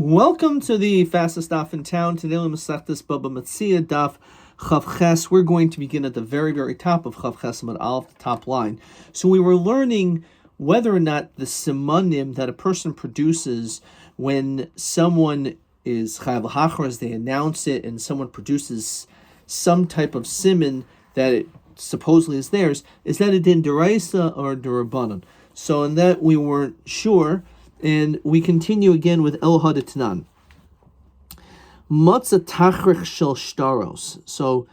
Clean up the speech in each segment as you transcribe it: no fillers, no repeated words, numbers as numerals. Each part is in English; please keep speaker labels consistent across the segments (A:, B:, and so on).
A: Welcome to the fastest daf in town. Today we Masechtas Bava Metzia daf Chav Ches. We're going to begin at the very, very top of Chav Ches Amud Aleph, the top line. So we were learning whether or not the simanim that a person produces when someone is Chayav L'Hachar, they announce it, and someone produces some type of siman that it supposedly is theirs, is that a din deraisa or derabanan? So in that we weren't sure. And we continue again with El Haditnan. Matzah tachrich shel shtaros. So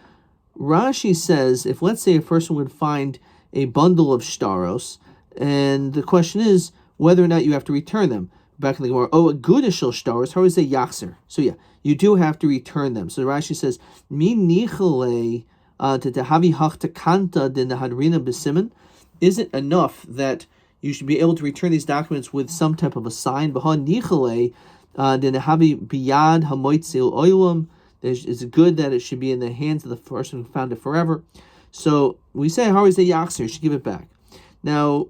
A: Rashi says, if let's say a person would find a bundle of shtaros, and the question is whether or not you have to return them. Back in the Gemara, a good shel shtaros, how is a yachzer? So yeah, you do have to return them. So Rashi says, Mi nichale to tehavi hachtakanta din hadrina b'simen. Is it enough that you should be able to return these documents with some type of a sign? It's good that it should be in the hands of the person who found it forever. So we say, how is a yachzer? You should give it back. Now,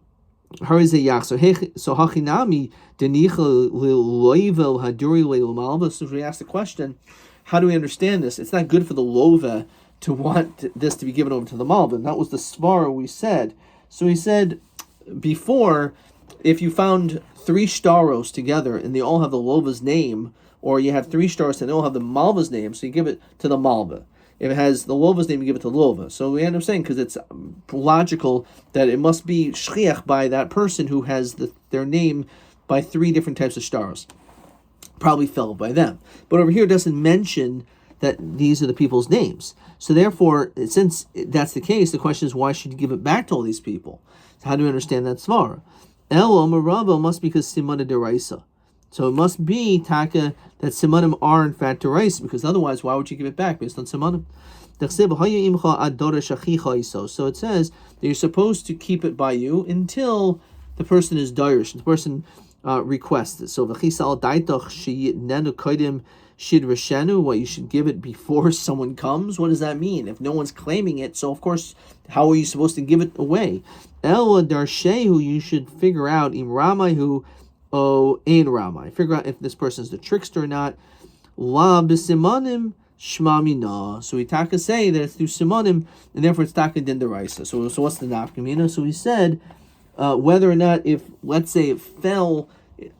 A: how is a yachzer? So hachinami so we ask the question, how do we understand this? It's not good for the lova to want this to be given over to the malva. And that was the svara we said. So he said before, if you found three shtaros together and they all have the lova's name, or you have three shtaros and they all have the malva's name, so you give it to the malva. If it has the lova's name, you give it to the lova. So we end up saying, because it's logical that it must be shchiach by that person who has their name by three different types of shtaros. Probably fell by them. But over here it doesn't mention that these are the people's names. So therefore, since that's the case, the question is, why should you give it back to all these people? So how do we understand that svara? Elo marava must be because simana deraisa. So it must be taka that simanim are in fact deraisa, because otherwise, why would you give it back based on simanim? So it says that you're supposed to keep it by you until the person is dirish, the person requests it. So v'chisal daitach sheyitnenu kodim shid reshenu, what, you should give it before someone comes? What does that mean? If no one's claiming it, so of course, how are you supposed to give it away? El darshehu, you should figure out im ramahu o ein ramai. Figure out if this person is the trickster or not. La b'simanim shmamina. So we taka say that it's through simanim, and therefore it's taka din deraisa. So what's the nafkamina? So we said whether or not, if let's say it fell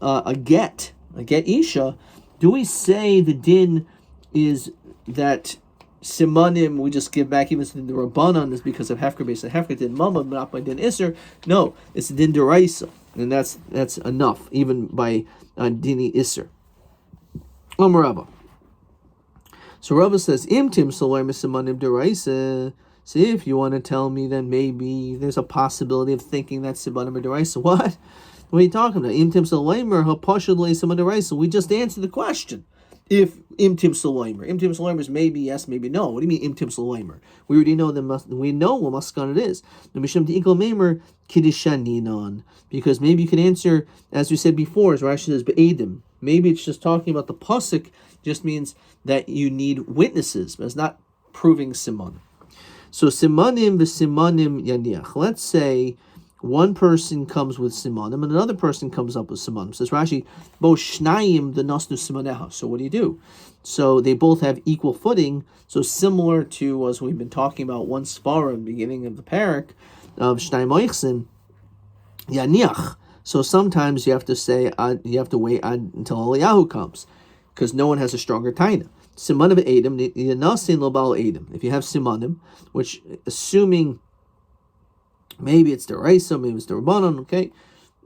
A: a get isha, do we say the din is that simanim we just give back, even the rabbanon is because of hefker based on hefker din mama, but not by din iser? No, it's din deraisa, and that's enough, even by dini iser. Rabbi. So Rabbi says, imtim solayim simanim deraisa. So if you want to tell me, then maybe there's a possibility of thinking that simanim deraisa. What? What are you talking about? Imtim Salaymer, Hapashad Leisim Deraisa. We just answered the question. If Imtim Salaymer is maybe yes, maybe no. What do you mean Imtim Salaymer? We already know we know what maskan it is. Because maybe you can answer, as we said before, as Rashi says, Be'edim. Maybe it's just talking about the pasuk, just means that you need witnesses, but it's not proving siman. So simanim v'simanim yaniach. Let's say one person comes with simanim and another person comes up with simanim. Says Rashi, bo shnayim the nasnu simaneha. So what do? So they both have equal footing. So similar to, as we've been talking about, one svara in the beginning of the parak of shnayim oichsin yaniach. So sometimes you have to say you have to wait until Eliyahu comes, because no one has a stronger taina. Simanim edim yanasin lobal edim. If you have simanim, which assuming maybe it's the Reisa, maybe it's the Rabbanon, okay?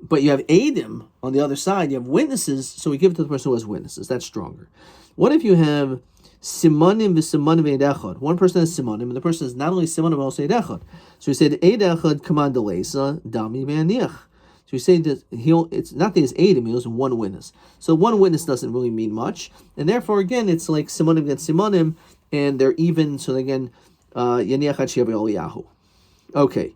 A: But you have Adim on the other side, you have witnesses, so we give it to the person who has witnesses. That's stronger. What if you have Simanim v'Simanim Eid Echad? One person has Simanim, and the person is not only Simanim, but also Eid Echad. So we said, Eid Echad command Leisa, Dami V'Aniach. So we say that it's not that he's Adim, he has one witness. So one witness doesn't really mean much, and therefore, again, it's like Simanim against Simanim, and they're even, so again, Yaniach Hadshiv Eliyahu. Okay.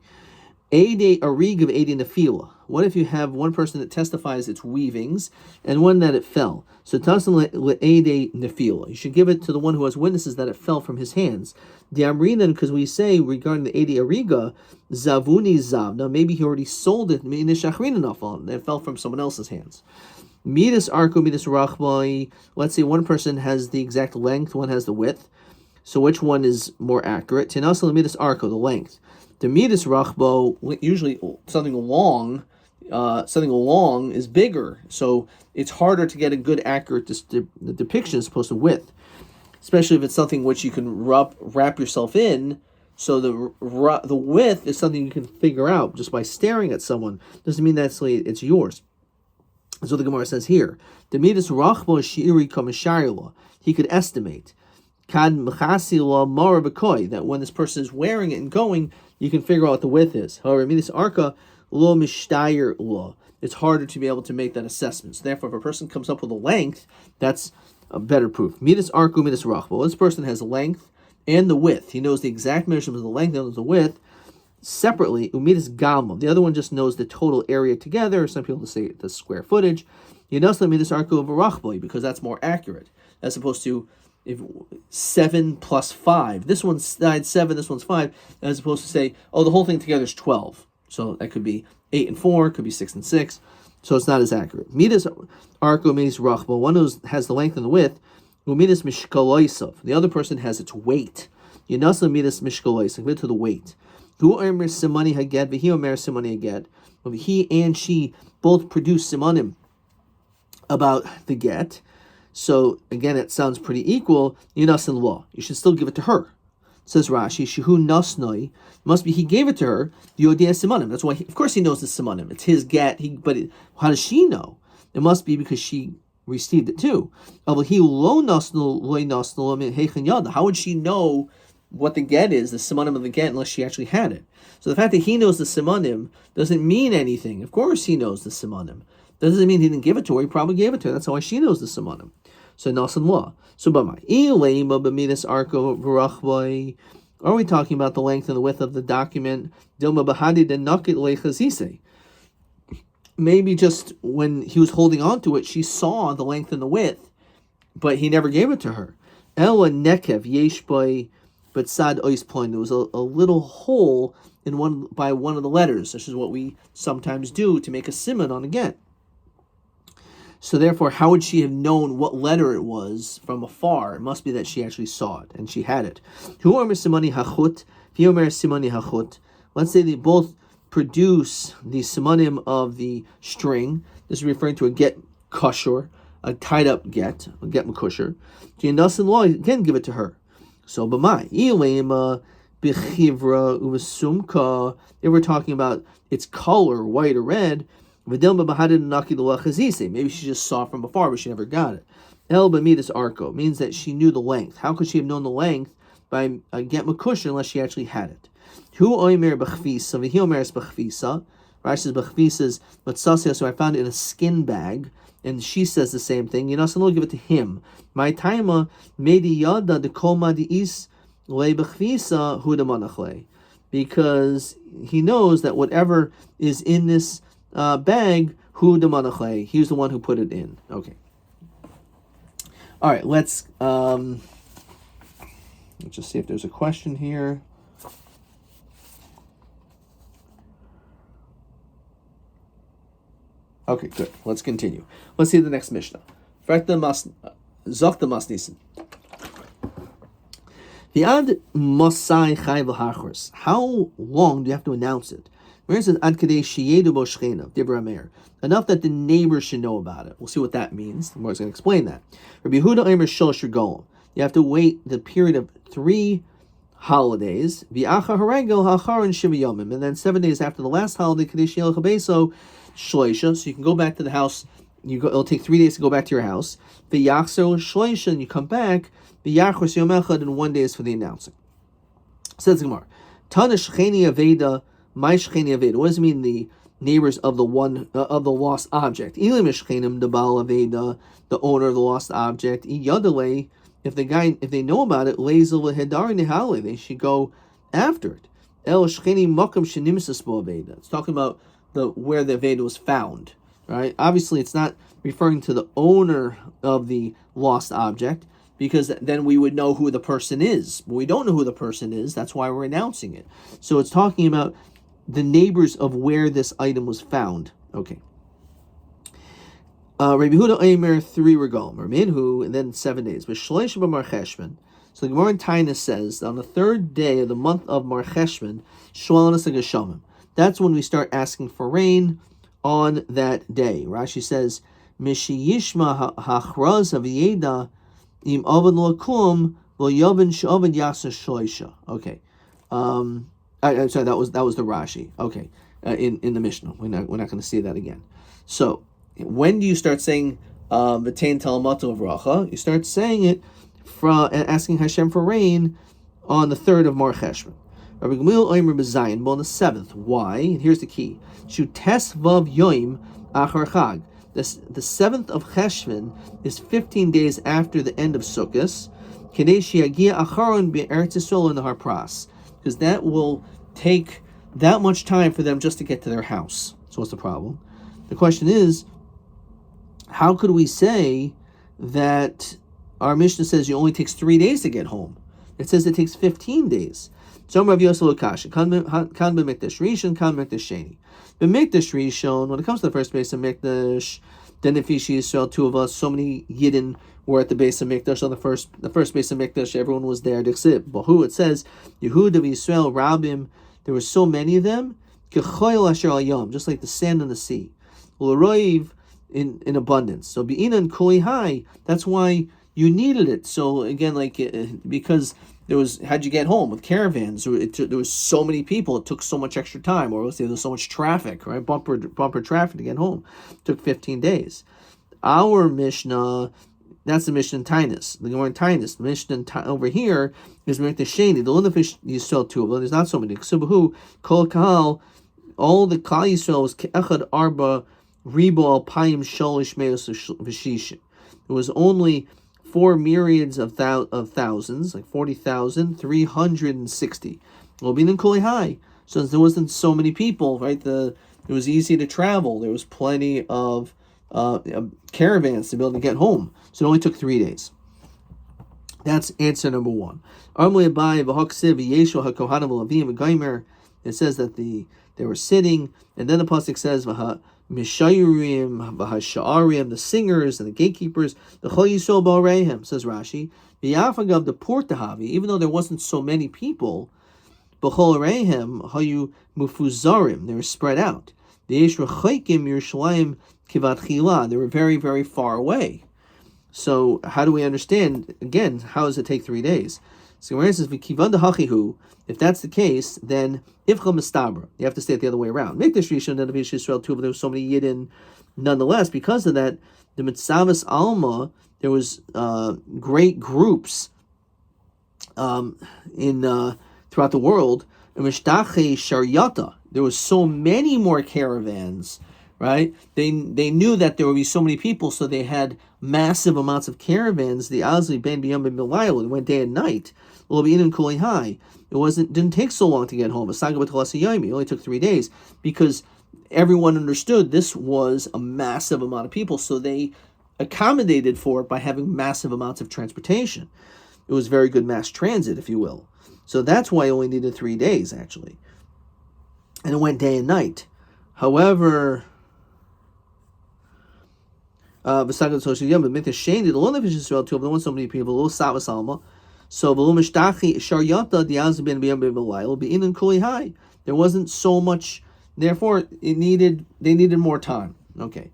A: Eidei arig of eidei nefila. What if you have one person that testifies its weavings and one that it fell? So tasan le'eidei nefila. You should give it to the one who has witnesses that it fell from his hands. The amrinan, because we say regarding the eidei ariga, zavuni zav. Now maybe he already sold it. It fell from someone else's hands. Midas arko, midas rachboi. Let's say one person has the exact length, one has the width. So which one is more accurate? Tinasal midas arko, the length. The midas rachbo, usually something long is bigger, so it's harder to get a good accurate depiction as opposed to width, especially if it's something which you can wrap yourself in. So the width is something you can figure out just by staring at someone. Doesn't mean that's it's yours. So the Gemara says here, the midas rachbo shiri kamishayla, he could estimate. Kad mechasila mara b'koi, that when this person is wearing it and going, you can figure out what the width is. However, midas arka lo mishtayer lo, it's harder to be able to make that assessment. So therefore, if a person comes up with a length, that's a better proof. Midas arku, midas rachbo. This person has length and the width. He knows the exact measurement of the length and the width separately. Umidas gamma. The other one just knows the total area together. Some people say the square footage. Yinasla midas arku of rachbo, because that's more accurate as opposed to if 7 plus 5. This one's side 7, this one's 5, as opposed to say, oh, the whole thing together is 12. So that could be 8 and 4, could be 6 and 6. So it's not as accurate. Midas arko, midas rachbo. One who has the length and the width. Midas mishkaloisav. The other person has its weight. Yinasla midas mishkaloisav, to the weight. Who omer simani haget, v'hi omer simani haget. He and she both produce simanim about the get. So again, it sounds pretty equal. Yinas in law, you should still give it to her. Says Rashi, Shehu Nasnoi, must be he gave it to her, the Yodia Simanim. That's why, of course, he knows the Simanim. It's his get, but how does she know? It must be because she received it too. How would she know what the get is, the Simanim of the get, unless she actually had it? So the fact that he knows the Simanim doesn't mean anything. Of course, he knows the Simanim. That doesn't mean he didn't give it to her. He probably gave it to her. That's why she knows the Simanim. So Nasan law. So are we talking about the length and the width of the document? Maybe just when he was holding on to it, she saw the length and the width, but he never gave it to her. There was a little hole in one of the letters. This is what we sometimes do to make a siman on a get. So therefore, how would she have known what letter it was from afar? It must be that she actually saw it, and she had it. Let's say they both produce the simanim of the string. This is referring to a get kosher, a tied up get, a get makusher. Jinasin law, again, give it to her. So b'mai, b'chivra uvasumka, if we're talking about its color, white or red, maybe she just saw it from afar, but she never got it. El b'midas arko means that she knew the length. How could she have known the length by a get makusher unless she actually had it? Hu oimer b'chvisa v'hi omeres b'chvisa. Rashi says b'chvisa is matzasya, so I found it in a skin bag, and she says the same thing. You know, so give it to him. My taima medi yada de koma de is le b'chvisa hu de manachle, because he knows that whatever is in this bag, hu de manachle, he's the one who put it in. Okay. All right, let's just see if there's a question here. Okay, good. Let's continue. Let's see the next Mishnah. Zokta masnisin. V'ad mosai chai v'hachros. How long do you have to announce it? Where says ad kadei sheyedu bo shchenav dibra meir. Enough that the neighbors should know about it. We'll see what that means. The Gemara is going to explain that. Rabbi Yehuda omer shalosh regalim. You have to wait the period of 3 holidays. V'acha haregel ha'acharon shiva yomim. And then 7 days after the last holiday, kadei sheyel chabeso shloisha. So you can go back to the house. It'll take 3 days to go back to your house. V'yachso shloisha, and you come back. V'yachros yom echad, and 1 day is for the announcing. Says the Gemara, Tana shcheni aveda, my shcheni aveda. What does it mean? The neighbors of the lost object. Ilim shchenim the baal aveda, the owner of the lost object. Iyadale, if they know about it, lezel v'hedari nehale, they should go after it. El shcheni makam shenimsas bo aveda. It's talking about where the aveda was found. Right? Obviously, it's not referring to the owner of the lost object, because then we would know who the person is. But we don't know who the person is. That's why we're announcing it. So it's talking about the neighbors of where this item was found. Okay. Rabbi Huda Eimer 3 regalim, or minhu, and then 7 days. But shleish b'mar cheshvan. So the Gemara in Tainus says on the third day of the month of Mar Cheshvan, shwalanas hageshamim. That's when we start asking for rain on that day. Rashi says, Mishi Yishma hachraz haviyeda im oven lakum v'yovin she'oven yasa shloisha. Okay, I'm sorry. That was the Rashi. Okay, in the Mishnah, we're not going to see that again. So when do you start saying v'tein talamato v'racha? You start saying it from asking Hashem for rain on the 3rd of Mar Cheshvan. Rabbi Gamliel Omer b'Zayin, but on the 7th. Why? And here's the key. Shu tes vav yoim achar chag. The 7th of Cheshvan is 15 days after the end of Sukkot. Kedei sheyagia acharon be'eretz Yisrael in the Harpras, because that will take that much time for them just to get to their house. So what's the problem? The question is, how could we say that our Mishnah says it only takes 3 days to get home? It says it takes 15 days. So Rav Yosef Lokasha, kan b'mikdash rishon, kan b'mikdash sheni. B'mikdash rishon, when it comes to the first base of Mikdash, then if Ishi Yisrael, 2 of us, so many Yidden were at the base of Mikdash. On the first base of Mikdash, everyone was there. Bahu, it says, Yehuda v'Yisrael Rabim, there were so many of them, k'choyel asher al yom, just like the sand on the sea. L'roiv, in abundance. So bi'inan koi high, that's why you needed it. So again, because how'd you get home? With caravans, there was so many people, it took so much extra time, or let's say there's so much traffic, right? Bumper traffic to get home. It took 15 days. Our Mishnah, that's the Mishnah in Tainus. The Gemara in Tainus, the Mishnah over here is Meretz Sheni. The Lunafish Yisrael 2 of them. There's not so many. Ksubahu, Kol Kahal, all the Kal Yisrael was Ke'echad Arba Ribo Alpayim Sholish Meos V'Shishim. It was only 4 myriads of thousands, like 40,360. Lobinim Koli High. So there wasn't so many people, right? It was easy to travel. There was plenty of caravans to be able to get home. So it only took 3 days. That's answer number 1. It says that they were sitting, and then the pasuk says Mishayurim, V'hasha'arim, the singers and the gatekeepers, the Chol Yisrael Ba'areihem, says Rashi, V'yafagav the Portahavi, even though there wasn't so many people, B'chol Areihem, Hayu Mufuzarim, they were spread out. V'yesh Rechaikim Yerushalayim Kivat Chila, they were very, very far away. So how do we understand, again, how does it take 3 days? So Gemara says, V'kivan dehachihu, if that's the case, then Ivcha Mistabra, you have to say it the other way around. Mikdash Rishon, then Mikdash Yisrael too, but there were so many Yidden. Nonetheless, because of that, the Mitzavas Alma, there was great groups throughout the world. And Mishtache Sharyata, there was so many more caravans, right? They knew that there would be so many people, so they had massive amounts of caravans. The Azli Ben Biyam Ben Milayel, it went day and night. It didn't take so long to get home. It only took 3 days because everyone understood this was a massive amount of people, so they accommodated for it by having massive amounts of transportation. It was very good mass transit, if you will. So that's why it only needed 3 days, actually. And it went day and night. However, so below so many people, so there wasn't so much, therefore they needed more time. Okay.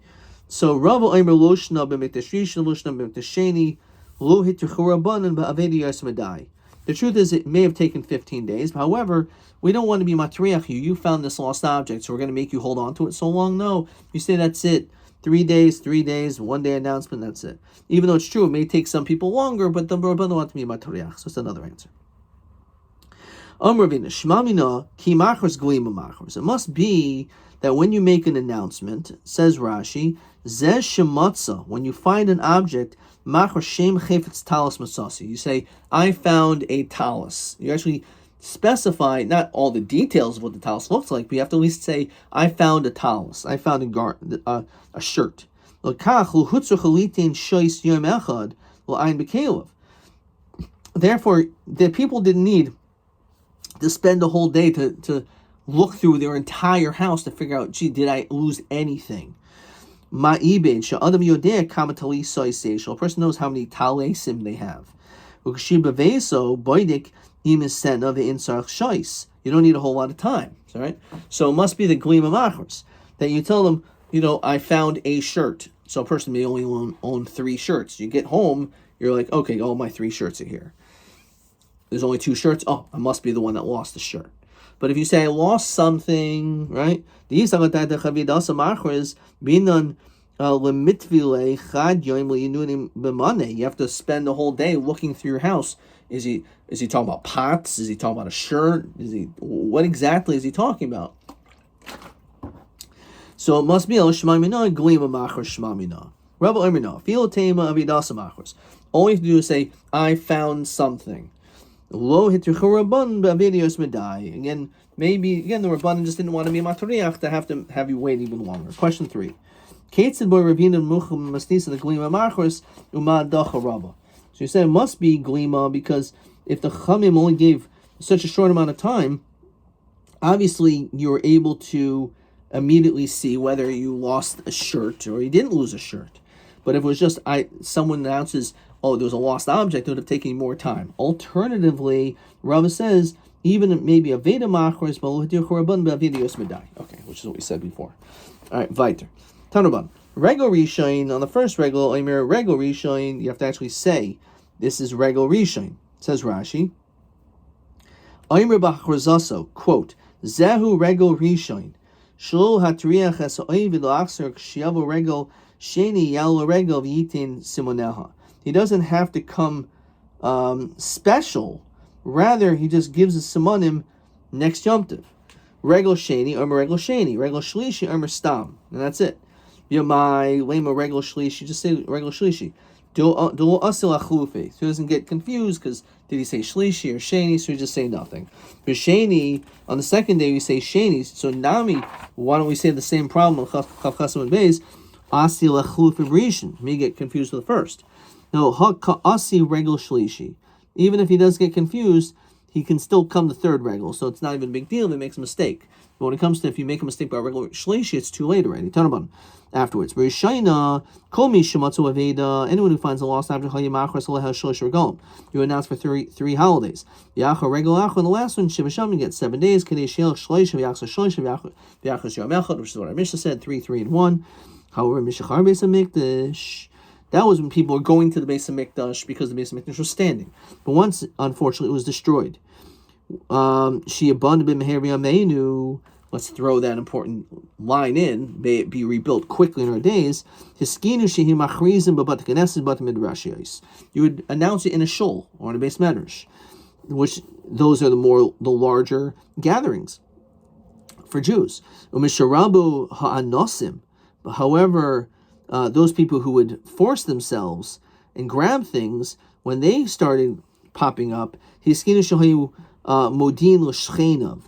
A: So Rav Omer Loshna b'mikdash rishon, Loshna b'mikdash sheni, lo hitchurabanan ba'avedi yasmadai. The truth is, it may have taken 15 days. However, we don't want to be matriach you. You found this lost object, so we're going to make you hold on to it so long. No, you say that's it. 3 days, 1 day announcement, that's it. Even though it's true, it may take some people longer, but the Rabbi don't want to be matriach. So it's another answer. It must be that when you make an announcement, says Rashi, Zeh shematza, when you find an object, machar shem chefetz talis masasi. You say, I found a talis. You actually specify not all the details of what the talis looks like, but you have to at least say, I found a talis. I found a shirt. Therefore, the people didn't need to spend the whole day to look through their entire house to figure out, gee, did I lose anything? Ma'ibed she'adam yodeh kama talisai seish. A person knows how many talesim they have. Ukshib beveso boidik imisena ve'insarch shais. You don't need a whole lot of time. All right. So it must be the glima machros that you tell them, I found a shirt. So a person may only own 3 shirts. You get home, you're like, okay, all my 3 shirts are here. There's only 2 shirts. Oh, I must be the one that lost the shirt. But if you say I lost something, right? You have to spend the whole day looking through your house. Is he talking about pots? Is he talking about a shirt? What exactly is he talking about? So it must be el shmamina glima machor shmamina. Rabbi Omerna filo tema avidasa machors. All you have to do is say I found something. Lo hitrichurabun b'avidios medai. Again, maybe the Rabbanan just didn't want to be matoriach to have you wait even longer. Question 3. Keitzid boy ravina muchum masnisa the glima machors umad dacha rabba. So you said it must be glima because if the chamim only gave such a short amount of time, obviously you were able to immediately see whether you lost a shirt or you didn't lose a shirt. But if it was just someone announces, oh, there was a lost object, it would have taken more time. Alternatively, Rava says, even maybe a Veda Machros, okay, which is what we said before. All right, weiter. Tanaban. Regel Rishain, on the first regel, Regel Rishain, you have to actually say, this is Regel Rishain. Says Rashi. Oimer Bachrozaso, quote, Zehu Regel Rishain. Shul Hatriach es Oivid Laxer Kshiavo Regel Sheni Yalo Regel Vyitin Simoneha. He doesn't have to come special. Rather, he just gives a simonim next Yom Tov. Regel Sheni, Omer Regel Sheni. Regel Shlishi, Omer Stam. And that's it. Yomai, Lema Regel Shlishi. Just say Regel Shlishi. Do Asil Achlufi. So he doesn't get confused because did he say Shlishi or Sheni? So he just say nothing. For Sheni, on the second day we say Sheni. So Nami, why don't we say the same problem on Chav Chasam and Beis? Asil Achlufi Rishon. Me get confused with the first. No, Asi Regel Shlishi. Even if he does get confused, he can still come to third regel, so it's not even a big deal if he makes a mistake. But when it comes to if you make a mistake by regel Shlishi, it's too late already. Tanaban. Afterwards, Rishaina, Komi Shematzu Aveda, anyone who finds a lost object, you announce for three holidays. Yacha Regel Acha, and the last one, Shivasham, you get 7 days. Kadeshiel Shlish, Vyachsa Shlish, Vyachas Yom Echad, which is what our Mishnah said, 3, and 1. However, Mishachar Beis HaMikdash, that was when people were going to the Beis HaMikdash because the Beis HaMikdash was standing. But once, unfortunately, it was destroyed. Let's throw that important line in. May it be rebuilt quickly in our days. You would announce it in a shul or in a Beis Medrash, which those are the larger gatherings for Jews. However, those people who would force themselves and grab things, when they started popping up, they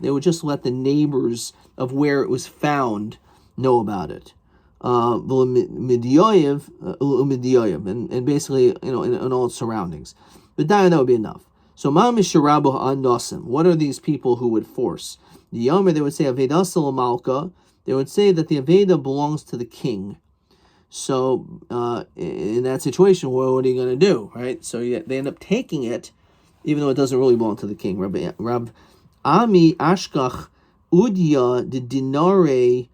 A: would just let the neighbors of where it was found know about it. And basically, in all its surroundings. But that would be enough. So, what are these people who would force? The Yomi, they would say Aveda Malka. They would say that the Aveda belongs to the king. So, in that situation, what are you going to do, right? So they end up taking it, even though it doesn't really belong to the king. Rab Ami Ashkach Udya de Dinare.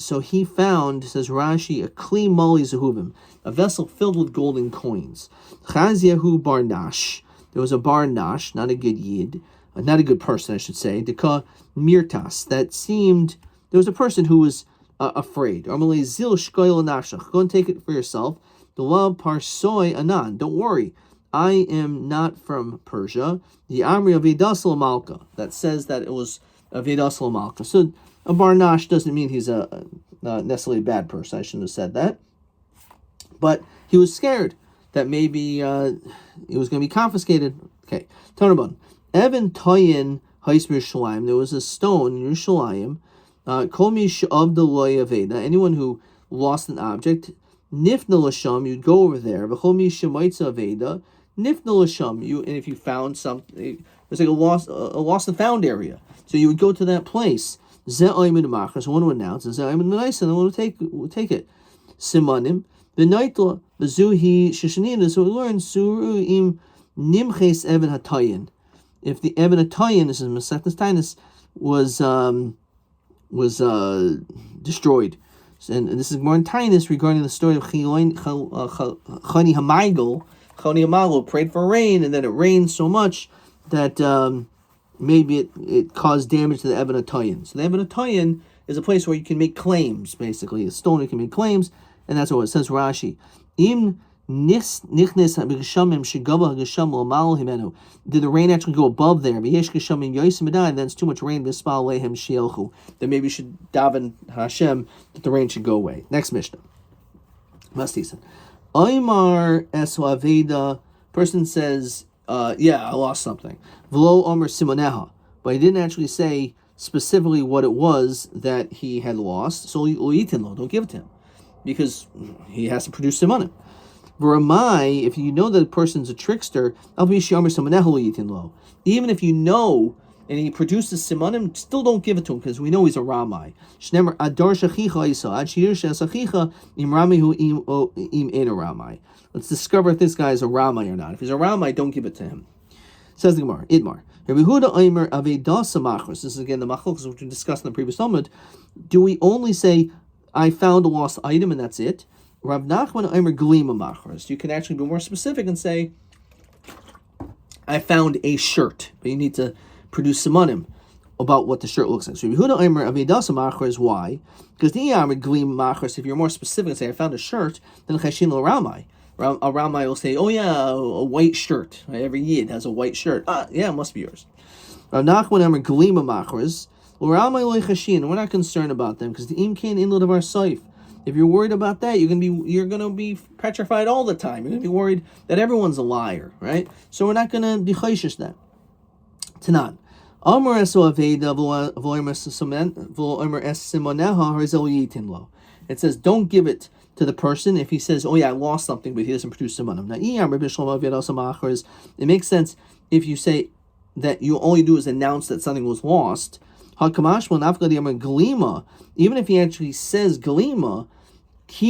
A: So he found, says Rashi, a kli mali zehuvim, a vessel filled with golden coins. Chazyahu Barnash. There was a Barnash, not a good yid, not a good person, I should say. Deka Mirtas. That seemed there was a person who was afraid. Amalei zil shkoil nashach. Go and take it for yourself. The love parsoy anan. Don't worry. I am not from Persia. The Amri of Vedasal Malka. That says that it was a Vedasal Malka. So a Barnash doesn't mean he's a necessarily a bad person. I shouldn't have said that. But he was scared that maybe it was going to be confiscated. Okay. Tanabon. Evan Toyin Haismir Shalim. There was a stone in Yerushalayim. Kol mish of the loy aveda. Anyone who lost an object. Nifna l'sham. You'd go over there. V'chol mish shemaitza aveda. Nifna l'sham, and if you found something, it's like a lost and found area. So you would go to that place. Ze oimin machas, one would announce, and Ze oimin menaisa, and one would take it. simanim, v'naitla, v'zuhi sheshanina. So we learn suru im nimches even hatayin. If the even hatayin, this is Masechtas Tainus, was destroyed. And this is more in Tainus regarding the story of Chani Hamaigel. Chani Hamaigel prayed for rain, and then it rained so much that maybe it caused damage to the Eben Hatayin. So the Eben Hatayin is a place where you can make claims, basically. A stone you can make claims, and that's what it says, Rashi. Im did the rain actually go above there? Then it's too much rain. Then maybe you should daven Hashem that the rain should go away. Next Mishnah. Oymar eslaveda. Person says, I lost something. V'lo omer simoneha, but he didn't actually say specifically what it was that he had lost. So don't give it to him, because he has to produce simonim. V'ramai, if you know that a person's a trickster, even if you know and he produces simonim, still don't give it to him, because we know he's a ramai. Let's discover if this guy is a ramai or not. If he's a ramai, don't give it to him. Says the Gemara, Idmar. This is again the machlokes which we discussed in the previous moment. Do we only say, I found a lost item and that's it? Rav Nachman Omer Glima Machras. You can actually be more specific and say, I found a shirt, but you need to produce simonim about what the shirt looks like. So Yehuda Omer Avedasa Machras. Why? Because the Omer Glima Machras. If you're more specific and say, I found a shirt, then Cheshin Lo Ramai. A Ramai will say, oh yeah, a white shirt. Every Yid has a white shirt. Yeah, it must be yours. Rav Nachman Omer Glima Machras. Lo Ramai Lo Cheshin. We're not concerned about them, because the Im Kain Inlod of our Saif. If you're worried about that, you're gonna be petrified all the time. You're gonna be worried that everyone's a liar, right? So we're not gonna be chayshish then. Tanan. It says, don't give it to the person if he says, oh yeah, I lost something, but he doesn't produce simonim. Now, it makes sense if you say that all you do is announce that something was lost. Even if he actually says galima, so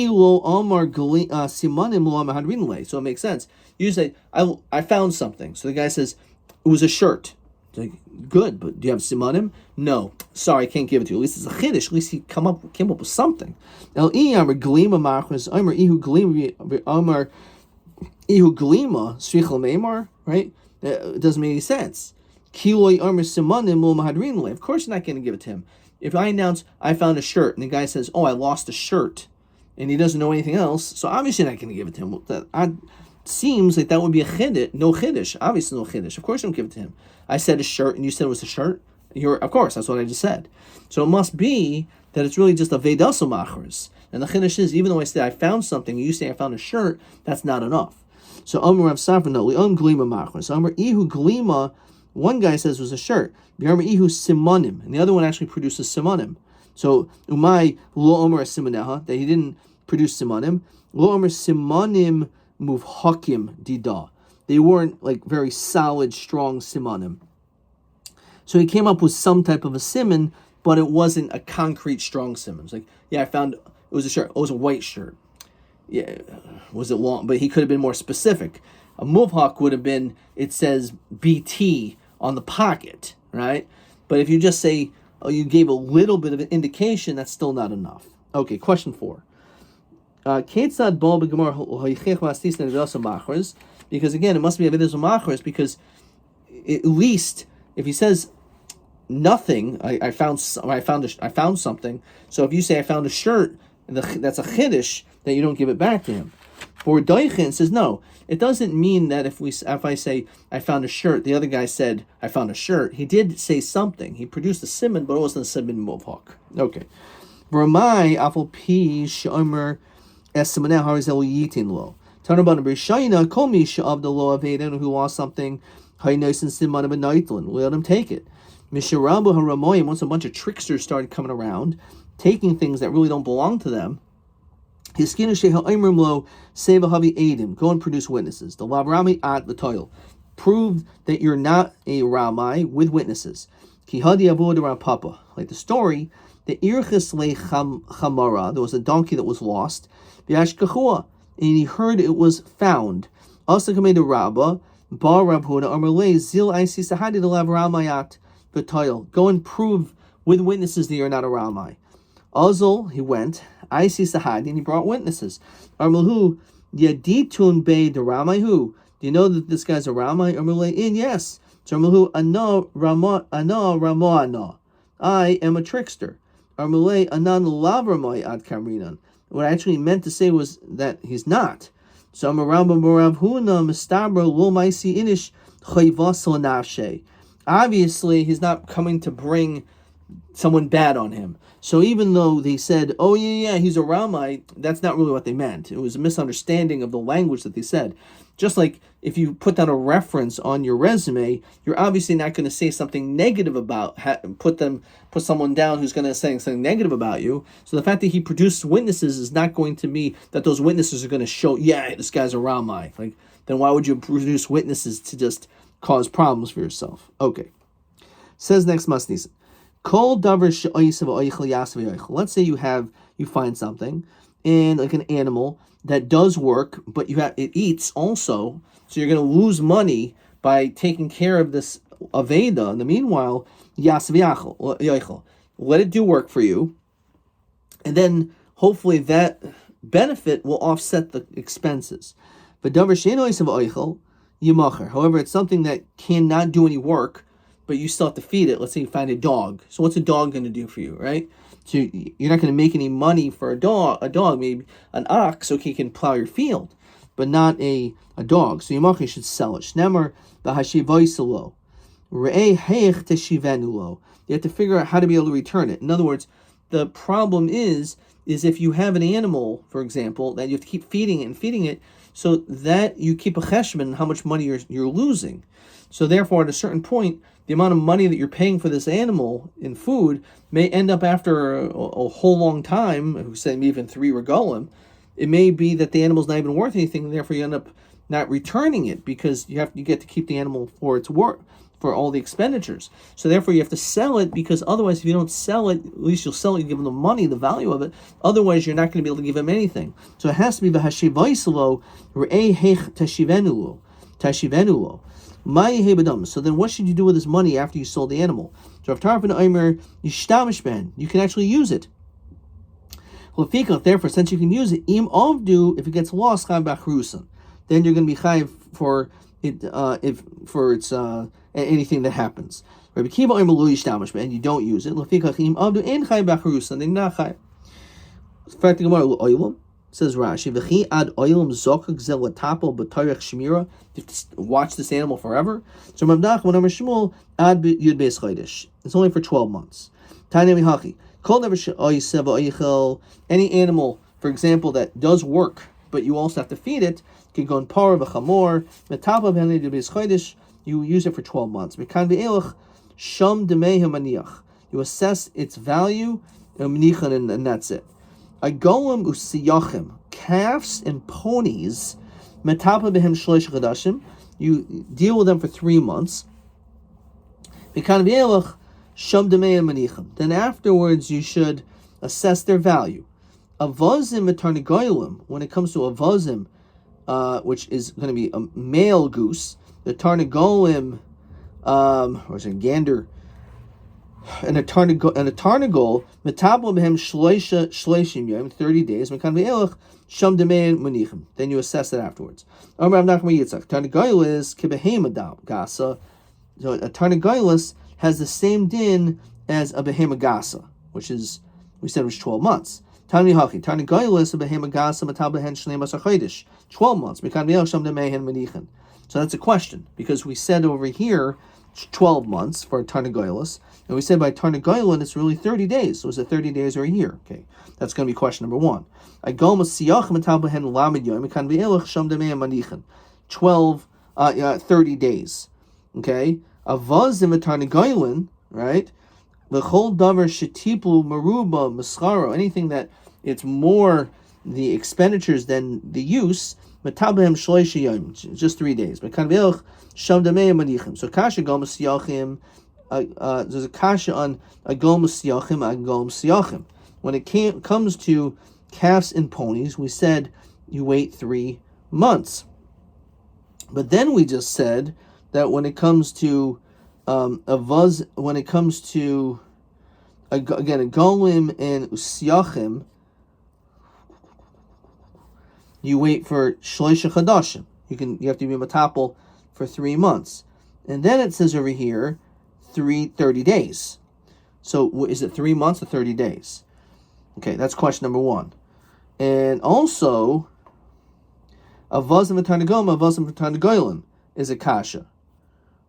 A: it makes sense. You say, I found something. So the guy says, it was a shirt. It's like, good, but do you have simanim? No. Sorry, I can't give it to you. At least it's a chiddush. At least he came up with something. Right? It doesn't make any sense. Of course you're not going to give it to him. If I announce I found a shirt and the guy says, oh, I lost a shirt, and he doesn't know anything else, so obviously you're not going to give it to him. That seems like that would be a chiddush, no chiddush. Obviously no chiddush. Of course you don't give it to him. I said a shirt and you said it was a shirt. Of course, that's what I just said. So it must be that it's really just a vedaso machris. And the chiddush is, even though I say I found something, and you say I found a shirt, that's not enough. So Amar Rav Safra, no, Le'om glima machris. Amar ihu glima, one guy says was a shirt. Amar ihu simonim, and the other one actually produces simonim. So umay lo omer simoneha, that he didn't produce simonim. Lo omer simonim muvhakim dida. They weren't like very solid, strong simonim. So he came up with some type of a simon, but it wasn't a concrete, strong simon. It's like, yeah, I found it was a shirt. Oh, it was a white shirt. Yeah, was it long? But he could have been more specific. A muvhak would have been, it says BT on the pocket, right? But if you just say, oh, you gave a little bit of an indication, that's still not enough. Okay, question 4. Because again, it must be a vidus machris, because at least if he says nothing, I found something. So if you say I found a shirt, that's a chiddush that you don't give it back to him. For Doichin says no. It doesn't mean that if I say I found a shirt, the other guy said I found a shirt. He did say something. He produced a simon, but it wasn't a simon movhak. Okay. Ramai afal pi shomer esimaneh harizel yitin lo. Turn about number Shaina call me of the law of Aden who lost something. Haynos and simon of a nightland. Let him take it. Misharabu haramoyim. Once a bunch of tricksters started coming around, taking things that really don't belong to them. His skin is sheha lo save a havi adim. Go and produce witnesses. The lavrami at the toil. Prove that you're not a ramai with witnesses. Ki hadi avodah papa. Like the story, the irchis le chamara. There was a donkey that was lost. V'yashkachua, and he heard it was found. Also came to Rabba, Bar Rabhuna, Amarle, Zil Isi Sahadi the Lav Ramayat V'toil. Go and prove with witnesses that you're not a Ramai. Azul, he went, Isi Sahadi, and he brought witnesses. Amarlahu, Yaditun Be the Ramahu. Do you know that this guy's a Ramai? Amarle, in, yes. So Amarlahu, Ana. I am a trickster. Amarle, Anan Lav Ramai Ad Kamrinan. What I actually meant to say was that he's not. So obviously he's not coming to bring someone bad on him. So even though they said, oh yeah, he's a Ramai, that's not really what they meant. It was a misunderstanding of the language that they said. Just like if you put down a reference on your resume, you're obviously not going to say something negative about, put someone down who's going to say something negative about you. So the fact that he produced witnesses is not going to be that those witnesses are going to show, yeah, this guy's a Ramai. Like, then why would you produce witnesses to just cause problems for yourself? Okay. Says next Masnis. Let's say you find something, and like an animal that does work, but it eats also, so you're going to lose money by taking care of this aveda. In the meanwhile, let it do work for you, and then hopefully that benefit will offset the expenses. However, it's something that cannot do any work, but you still have to feed it. Let's say you find a dog. So what's a dog going to do for you, right? So you're not going to make any money for a dog, maybe an ox, so he can plow your field, but not a dog. So you should sell it. You have to figure out how to be able to return it. In other words, the problem is if you have an animal, for example, that you have to keep feeding it, so that you keep a cheshbon how much money you're losing. So therefore, at a certain point, the amount of money that you're paying for this animal in food may end up after a whole long time, say even 3 regalim, it may be that the animal's not even worth anything, and therefore you end up not returning it because you get to keep the animal for its work, for all the expenditures. So therefore you have to sell it, because otherwise if you don't sell it, at least you'll sell it, you give them the money, the value of it. Otherwise you're not going to be able to give them anything. So it has to be v'hashivaisalo re'ei hech tashivenulo. So then what should you do with this money after you sold the animal? So you can actually use it. Therefore, since you can use it, if it gets lost, then you're going to be chayiv for it, for its anything that happens. And you don't use it. Then not chayiv. Says Rashi, "V'chi ad oilam zokak zel tapel b'tarech shmira." You have to watch this animal forever. So Rav Nachman Amar Shmuel ad yud beis chodesh. It's only for 12 months. Tanya mihachi kol never she'oysev oichel. Any animal, for example, that does work, but you also have to feed it. Kigon par v'chamor metapel b'hanei yud beis chodesh. You use it for 12 months. Mekan v'elach sham demei hamaniach. You assess its value and that's it. A golem usiyachim, calves and ponies, metapa behem shlosh chadashim. You deal with them for 3 months. Then afterwards you should assess their value. Avozim etarnegolim. When it comes to avozim, which is going to be a male goose, the tarnegolim, or is it a gander? And a tarnagol, metabel behem shloishim yom, 30 days. Mekan ve'elach sham demein munichim. Then you assess it afterwards. Rav Nachman Yitzchak, tarnagolis kebehema gasa. So a tarnagolis has the same din as a behema gasa, which is, we said, was 12 months. Tani hachi tarnagolis a behema gasa metabel behem shneim asar chodesh, 12 months. Mekan ve'elach sham demein munichim. So that's a question, because we said over here 12 months for a tarnagolis, and we said by tarnagolin it's really 30 days. So is it 30 days or a year? Okay, that's going to be question number 1. 30 days. Okay, avazim tarnagolin, right? The whole davar shetiplu maruba mascharo, anything that it's more the expenditures than the use. Metabehem shloisha yom, just 3 days. But kind of sham damei manichim. So kasha gom siyachim. There's a kasha on a gom siyachim and gom siyachim. When it comes to calves and ponies, we said you wait 3 months. But then we just said that when it comes to when it comes to again a golim and usyachim, you wait for shloisha chadashim. You have to be matapel for 3 months, and then it says over here 30 days. So is it 3 months or 30 days? Okay, that's question number 1. And also, avazim v'tarnagom, avazim v'tarnagolim is a kasha.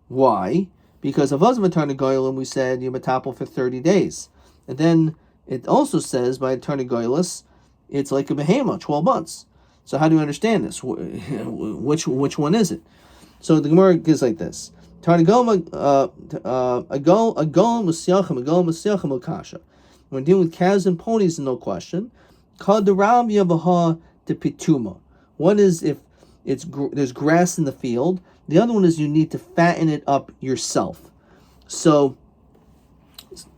A: Why? Because avazim v'tarnagolim, we said you matapel for 30 days. And then it also says by tarnagolis, it's like a behema, 12 months. So how do you understand this? Which one is it? So the Gemara gives like this. Tarnagom, a golem with kasha. When dealing with calves and ponies, no question. One is if there's grass in the field. The other one is you need to fatten it up yourself. So,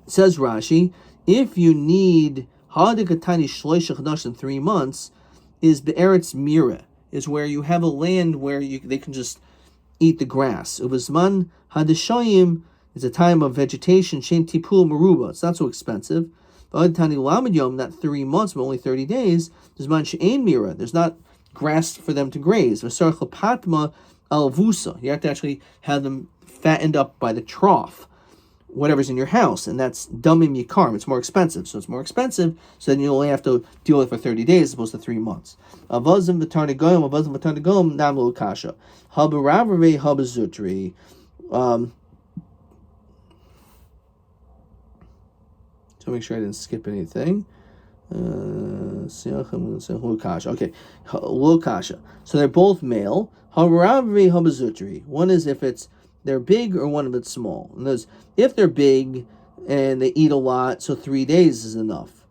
A: says Rashi, if you need in 3 months, is be'eretz mira, is where you have a land where they can just eat the grass. Ubazman hadeshayim is a time of vegetation. Shem tipul maruba. It's not so expensive. That 3 months, but only 30 days. There's man she'ein mira. There's not grass for them to graze. Patma alvusa. You have to actually have them fattened up by the trough, whatever's in your house, and that's damim yikar. It's more expensive, so it's more expensive. So then you only have to deal with it for 30 days as opposed to 3 months. Avazim v'tarnagom, nam lo kasha. Habaravre habazutri. So make sure I didn't skip anything. Okay, Lokasha. So they're both male. Habaravre habazutri. One is if they're big or one if it's small. And if they're big and they eat a lot, so 3 days is enough.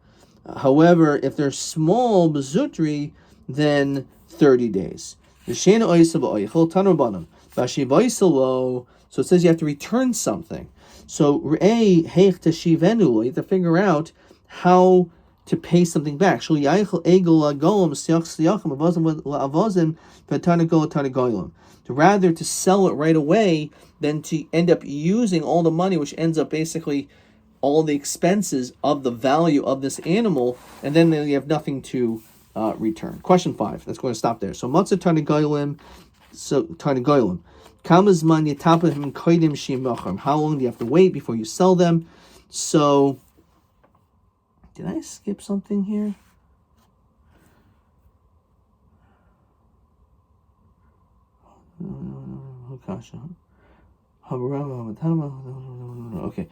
A: However, if they're small bazutri, then 30 days. So it says you have to return something. So you have to figure out how to pay something back. Rather to sell it right away than to end up using all the money, which ends up basically all the expenses of the value of this animal, and then you have nothing to return. Question 5. That's going to stop there. So matzah tarnagolim. So tarnagolim. How long do you have to wait before you sell them? So, did I skip something here? Okay.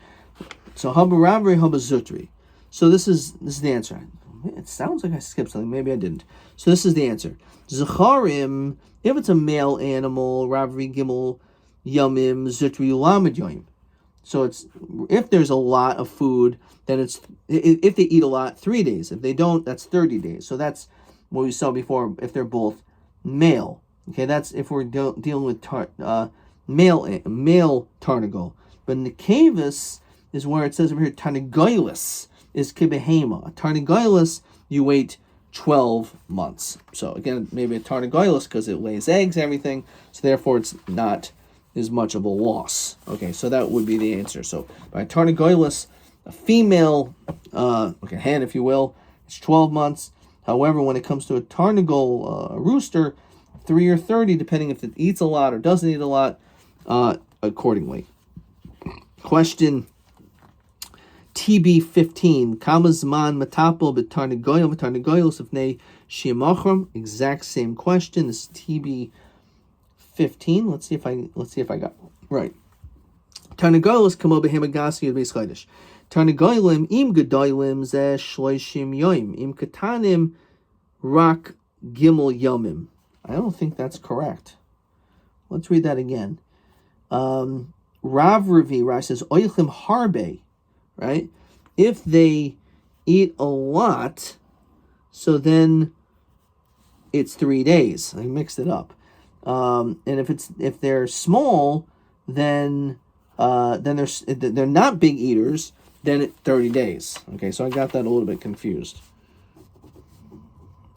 A: So habaravri habazutri. So this is the answer. It sounds like I skipped something. Maybe I didn't. So this is the answer. Zacharim, if it's a male animal, ravri gimel yamim zutri ulamid yoim. So it's if there's a lot of food, then if they eat a lot, 3 days. If they don't, that's 30 days. So that's what we saw before. If they're both male, okay, that's if we're dealing with male tarnagol. But nekavis is where it says over here tarnagolis is kibehema. A tarnagolis you wait 12 months. So again, maybe a tarnagolis because it lays eggs and everything. So therefore, it's not as much of a loss. Okay, so that would be the answer. So by tarnagolis, a female, hen, if you will, it's 12 months. However, when it comes to a tarnagol, rooster, 3 or 30, depending if it eats a lot or doesn't eat a lot, accordingly. Question TB15. Kama zman matapel b'tarnagoyim v'tarnagoyos ifnei shiamachram. Exact same question. This is TB15. Let's see if I got it right. Tarnagoyos kamo behemagasi yadbeis chaydish. Tarnagoyim im gedoylim zeh shloishim yoim. Im katanim rak gimel yomim. I don't think that's correct. Let's read that again. Rav Ravi, Rav says, oichlim harbe, right? If they eat a lot, so then it's 3 days. I mixed it up. And if they're small, then they're not big eaters, then it's 30 days. Okay, so I got that a little bit confused.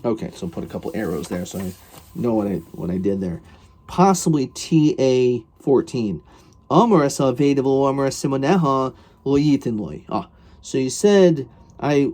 A: Okay, so put a couple arrows there so I know what I did there. Possibly TA 14. Amar Salvedavo Amar Simoneha Loyitin Loy. So you said I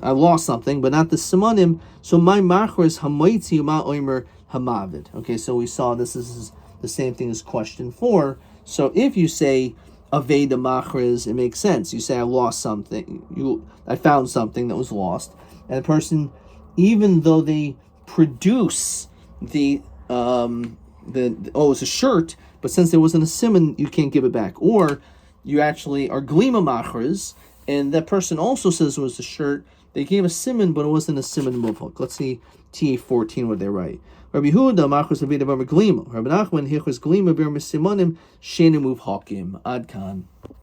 A: lost something, but not the simonim. So my machor is hamoitzi ma oimer hamavid. Okay, so we saw this is the same thing as question 4. So if you say aveda machriz, it makes sense. You say I lost something. I found something that was lost, and the person, even though they produce the it's a shirt, but since there wasn't a simon, you can't give it back. Or you actually are glima machriz, and that person also says it was a shirt. They gave a simon, but it wasn't a simon muvhak. Let's see TA 14 what they write. Rabbi Huda machriz aveda bar glima. Rabbi Nachman hichus glima bar simonim shenim muvhakim. Ad kan.